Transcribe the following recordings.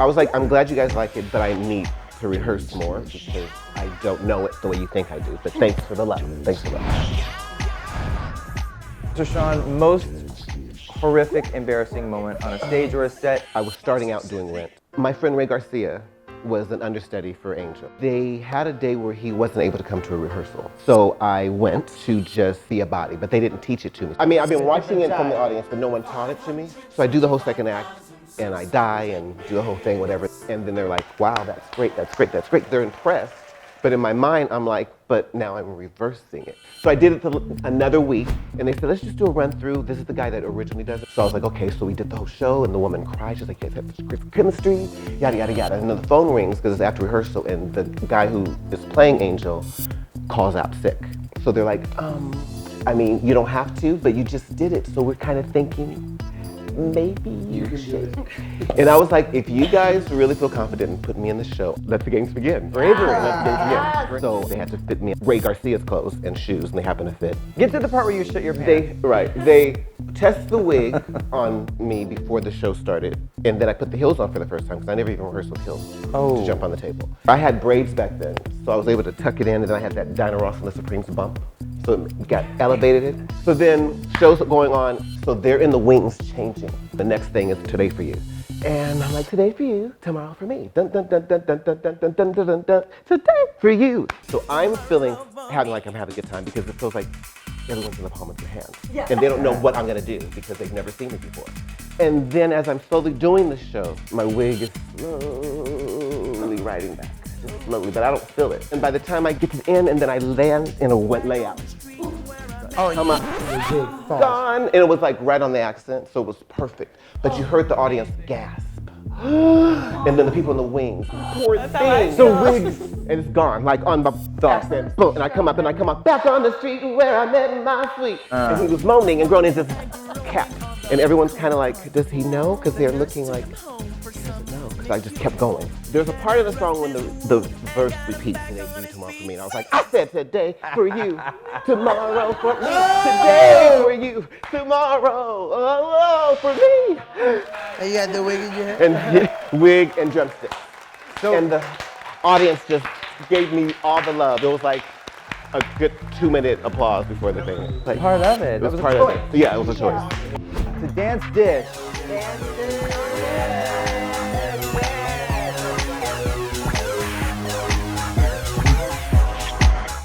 I was like, I'm glad you guys like it, but I need to rehearse more because I don't know it the way you think I do. But thanks for the love. Thanks for the love. So Shaun, most horrific, embarrassing moment on a stage or a set? I was starting out doing Rent. My friend Ray Garcia was an understudy for Angel. They had a day where he wasn't able to come to a rehearsal. So I went to just see a body, but they didn't teach it to me. I mean, I've been watching it from the audience, but no one taught it to me. So I do the whole second act, and I die and do the whole thing, whatever. And then they're like, wow, that's great, that's great, that's great. They're impressed. But in my mind, I'm like, but now I'm reversing it. So I did it another week, and they said, let's just do a run through. This is the guy that originally does it. So I was like, okay, so we did the whole show, and the woman cried. She's like, yes, that's great chemistry, yada, yada, yada. And then the phone rings, because it's after rehearsal, and the guy who is playing Angel calls out sick. So they're like, I mean, you don't have to, but you just did it. So we're kind of thinking, maybe you should. And I was like, if you guys really feel confident in putting me in the show, let the games begin. Bravery, let the games begin. So they had to fit me in Ray Garcia's clothes and shoes, and they happened to fit. Get to the part where you shit your pants. They tested the wig on me before the show started, and then I put the heels on for the first time, because I never even rehearsed with heels to jump on the table. I had braids back then, so I was able to tuck it in, and then I had that Dinah Ross and the Supremes bump. So it got elevated. So then shows are going on, so they're in the wings changing. The next thing is Today for You. And I'm like, today for you, tomorrow for me. Dun, dun, dun, dun, dun, dun, dun, dun, dun, dun, dun, dun. Today for you. So I'm feeling, having like I'm having a good time because it feels like everyone's in the palm of their hand. Yeah. And they don't know what I'm gonna do because they've never seen me before. And then as I'm slowly doing the show, my wig is slowly riding back. Just slowly, but I don't feel it. And by the time I get to the end and then I land in a wet layout. Oh, come on, gone. And it was like right on the accent, so it was perfect. But you heard the audience gasp. And then the people in the wings, poor thing. So wigs, and it's gone, like on the accent. Boom, and I come up, back on the street where I met my sweet. And he was moaning and groaning, just cap. And everyone's kind of like, does he know? Because they're looking like, he doesn't know, because I just kept going. There's a part of the song when the verse repeats, and they do tomorrow for me. And I was like, I said today for you, tomorrow for me, today for you, tomorrow, oh, for me. And you got the wig in your hair? And wig and drumsticks. So, and the audience just gave me all the love. It was like a good 2-minute applause before the thing. Like, part of it. It was part of it. Yeah, it was a choice. To dance dish.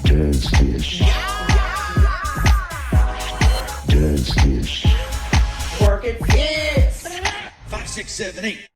Dance dish. Dance dish. Work it, yes. 5, 6, 7, 8.